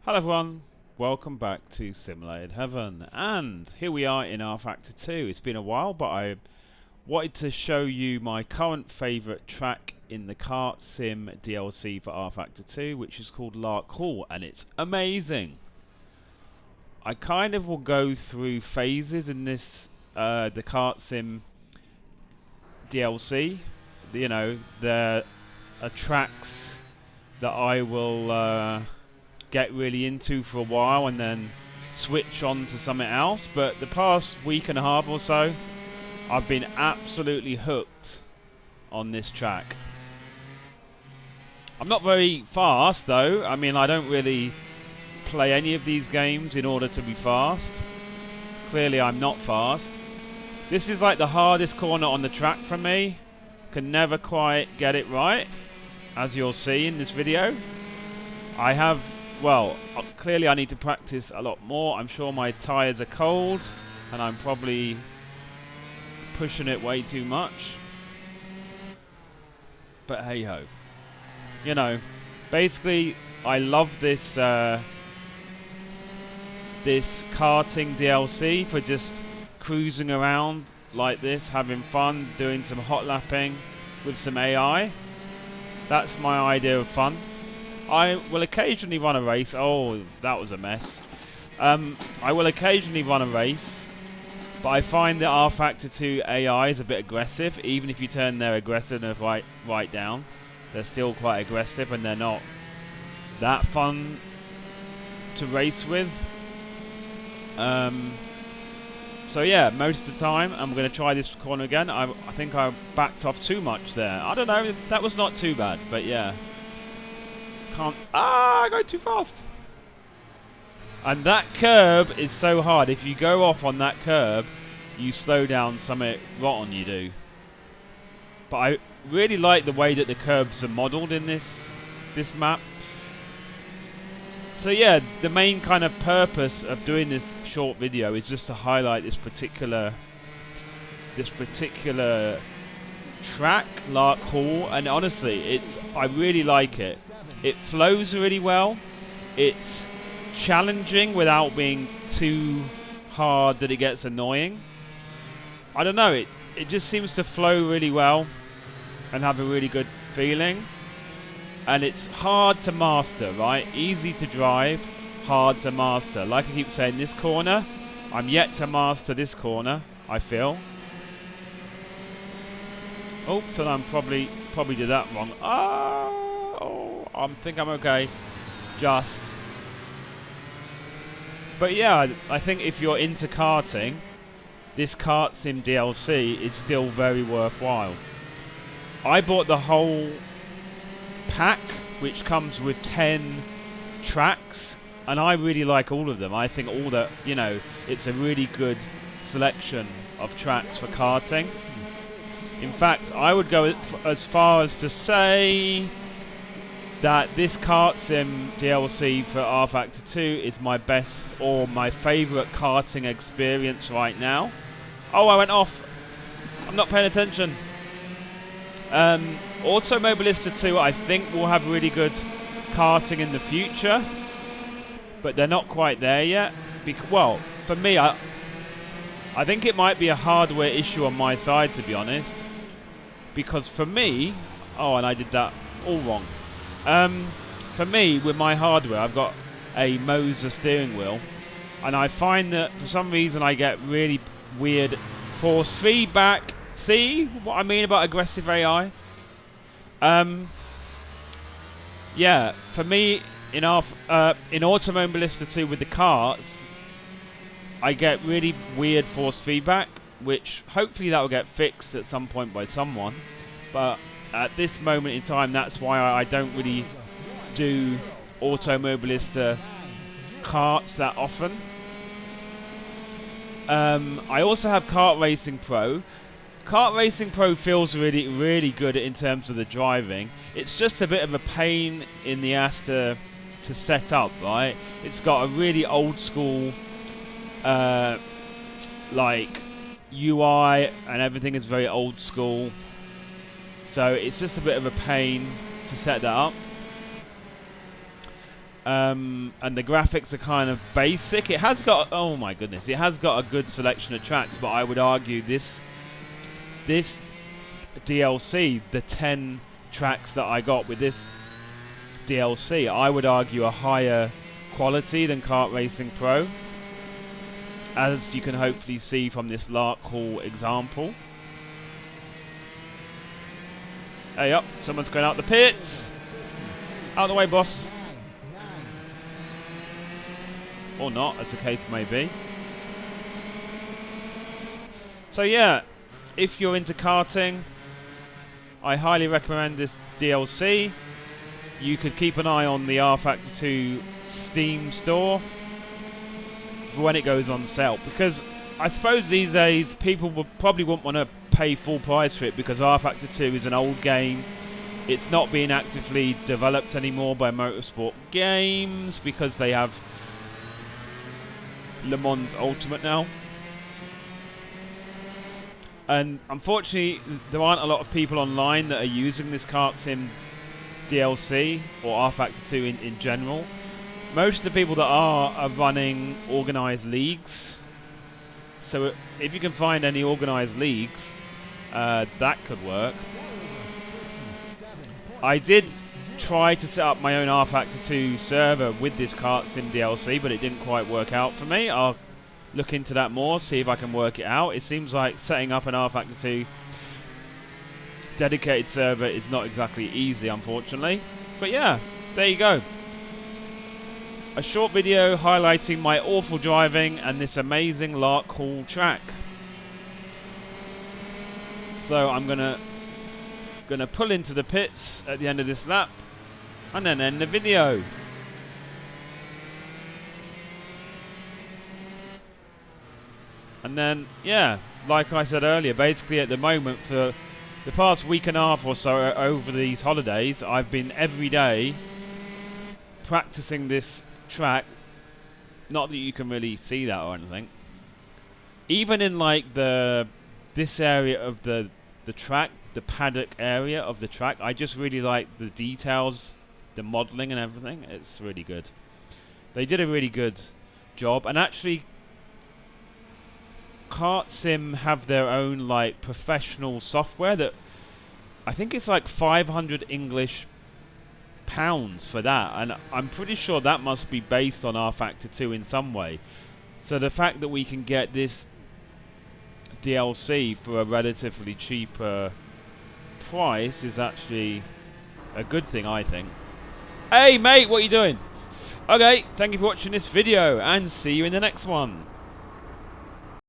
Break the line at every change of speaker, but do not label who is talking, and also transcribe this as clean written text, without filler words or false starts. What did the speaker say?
Hello everyone, welcome back to Simulated Heaven, and here we are in rFactor 2. It's been a while, but I wanted to show you my current favourite track in the Kart Sim DLC for rFactor 2, which is called LarkHall, and it's amazing. I kind of will go through phases in this, the Kart Sim DLC. You know, there are tracks that I will get really into for a while and then switch on to something else, but the past week and a half or so I've been absolutely hooked on this track. I'm not very fast though. I mean, I don't really play any of these games in order to be fast. Clearly I'm not fast. This is like the hardest corner on the track for me. Can never quite get it right, as you'll see in this video. I have, well, clearly I need to practice a lot more. I'm sure my tyres are cold and I'm probably pushing it way too much. But hey ho. You know, basically I love this this karting DLC for just cruising around like this, having fun, doing some hot lapping with some AI. That's my idea of fun. I will occasionally run a race. Oh, that was a mess. I will occasionally run a race, but I find that rFactor 2 AI is a bit aggressive. Even if you turn their aggressiveness right down, they're still quite aggressive and they're not that fun to race with. So yeah, most of the time I'm going to try this corner again. I think I backed off too much there. I don't know, that was not too bad, but yeah. I go too fast. And that curb is so hard. If you go off on that curb, you slow down something rotten you do. But I really like the way that the curbs are modelled in this map. So yeah, the main kind of purpose of doing this short video is just to highlight this particular track, LarkHall, and honestly, I really like it. It flows really well. It's challenging without being too hard that it gets annoying. I don't know, it just seems to flow really well and have a really good feeling. And it's hard to master, right? Easy to drive, hard to master. Like I keep saying, this corner, I'm yet to master this corner, I feel. Oops, and I'm probably did that wrong. I think I'm okay. Just. But yeah, I think if you're into karting, this Kart Sim DLC is still very worthwhile. I bought the whole pack, which comes with 10 tracks, and I really like all of them. I think all that, you know, it's a really good selection of tracks for karting. In fact, I would go as far as to say that this Kart Sim DLC for rFactor 2 is my best or my favourite karting experience right now. Oh, I went off. I'm not paying attention. Automobilista 2, I think, will have really good karting in the future, but they're not quite there yet. Well, for me, I think it might be a hardware issue on my side, to be honest. Because for me, oh, and I did that all wrong. For me, with my hardware, I've got a Moser steering wheel, and I find that for some reason I get really weird force feedback. See what I mean about aggressive AI? Yeah, for me, in Automobilista 2 with the karts, I get really weird force feedback, which hopefully that will get fixed at some point by someone. But at this moment in time, that's why I don't really do Automobilista karts that often. I also have Kart Racing Pro. Kart Racing Pro feels really, really good in terms of the driving. It's just a bit of a pain in the ass to set up, right? It's got a really old school, like, UI, and everything is very old school. So it's just a bit of a pain to set that up. and the graphics are kind of basic. It has got, oh my goodness, it has got a good selection of tracks, but I would argue this DLC, the 10 tracks that I got with this DLC, I would argue a higher quality than Kart Racing Pro, as you can hopefully see from this LarkHall example. Hey up, someone's going out the pits. Out of the way, boss. Or not, as the case may be. So yeah, if you're into karting, I highly recommend this DLC. You could keep an eye on the rFactor 2 Steam store for when it goes on sale, because I suppose these days people probably wouldn't want to pay full price for it, because rFactor 2 is an old game. It's not being actively developed anymore by Motorsport Games because they have Le Mans Ultimate now. And unfortunately, there aren't a lot of people online that are using this Kart Sim DLC or rFactor 2 in general. Most of the people that are running organised leagues. So if you can find any organised leagues, that could work. I did try to set up my own rFactor 2 server with this Kart Sim DLC, but it didn't quite work out for me. I'll look into that more, see if I can work it out. It seems like setting up an rFactor 2 dedicated server is not exactly easy, unfortunately. But yeah, there you go. A short video highlighting my awful driving and this amazing LarkHall track. So I'm gonna pull into the pits at the end of this lap and then end the video. And then, yeah, like I said earlier, basically at the moment for the past week and a half or so over these holidays, I've been every day practicing this track. Not that you can really see that or anything. Even in like this area of the track, the paddock area of the track, I just really like the details, the modelling and everything. It's really good. They did a really good job. And actually, Kart Sim have their own like professional software that I think it's like 500 English pounds for that, and I'm pretty sure that must be based on rFactor 2 in some way. So the fact that we can get this DLC for a relatively cheaper price is actually a good thing, I think. Hey mate, what are you doing? Okay, thank you for watching this video and see you in the next one.